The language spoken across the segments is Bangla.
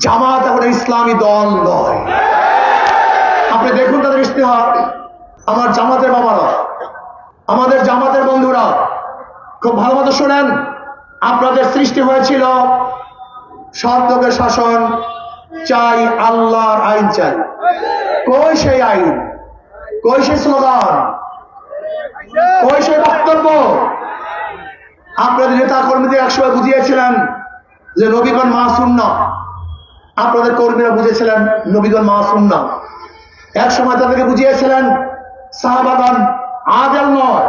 জামাত এখন ইসলামী দল নয়। আপনি দেখুন তাদের ইশতেহার। আমার জামাতের বাবারা, আমাদের জামাতের বন্ধুরা খুব ভালো মতো শোনেন। আপনাদের সৃষ্টি হয়েছিল সৎ লোকের শাসন চাই, আল্লাহর আইন চাই। কই সেই আইন, কই সেই স্লোগান, কই সেই বক্তব্য? আপনাদের নেতা কর্মীদের একসময় বুঝিয়েছিলেন যে নবীগণ মাসুম না। আপনাদের কর্মীরা বুঝেছিলেন নবীগণ মাসুম না। এক সময় তাদেরকে বুঝিয়েছিলেন সাহাবাগণ আদেল নয়।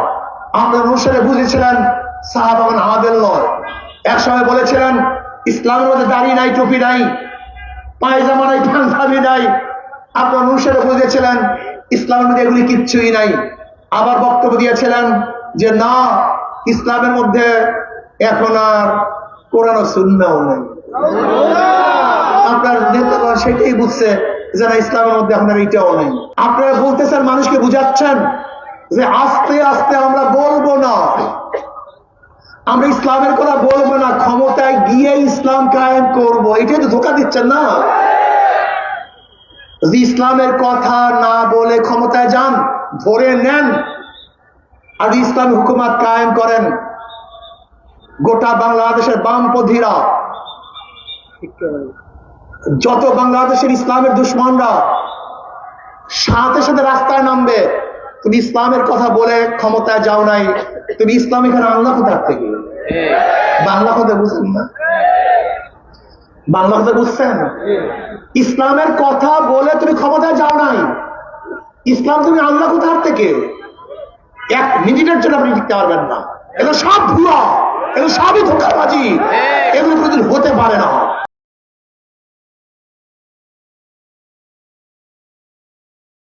আপনার অনুসারে বুঝেছিলেন সাহাবাগণ আদেল নয়। এক সময় বলেছিলেন ইসলামের মধ্যে দাড়ি নাই, টুপি নাই, পায়জামা নাই, পাঞ্জাবি নাই। আপনার অনুসারে বুঝেছিলেন ইসলামের মধ্যে এগুলি কিচ্ছুই নাই। আবার বক্তব্য দিয়েছিলেন যে না, ইসলামের মধ্যে এখন আর কোরআন ও সুন্নাহও নেই। আপনার নেতাগণ সেটাই বুঝছে যে না, ইসলামের মধ্যে আপনার এইটাও নেই। আপনারা বলতেছেন, মানুষকে বুঝাচ্ছেন যে আস্তে আস্তে আমরা বলবো না, আমরা ইসলামের কথা বলবো না, ক্ষমতায় গিয়ে ইসলাম কায়েম করব। এটাই তো ধোঁকা দিচ্ছেন না। যদি ইসলামের কথা না বলে ক্ষমতায় যান, ধরে নেন, আর ইসলামী হুকুমত কায়েম করেন, গোটা বাংলাদেশের বামপন্থীরা, যত বাংলাদেশের ইসলামের দুশ্মনরা সাথে সাথে রাস্তায় নামবে। তুমি ইসলামের কথা বলে ক্ষমতায় যাও নাই, তুমি ইসলাম এখানে আল্লাহ কোথার থেকে? বাংলা কথা বুঝছেন না? বাংলা কথা বুঝছেন? ইসলামের কথা বলে তুমি ক্ষমতায় যাও নাই, ইসলাম তুমি আল্লাহ কোথার থেকে? এক মিনিটের জন্য আপনি টিকতে পারবেন না। এগুলো সব ভুয়া, এগুলো সবই ধোঁকাবাজি, এগুলো কোনোদিন হতে পারে না।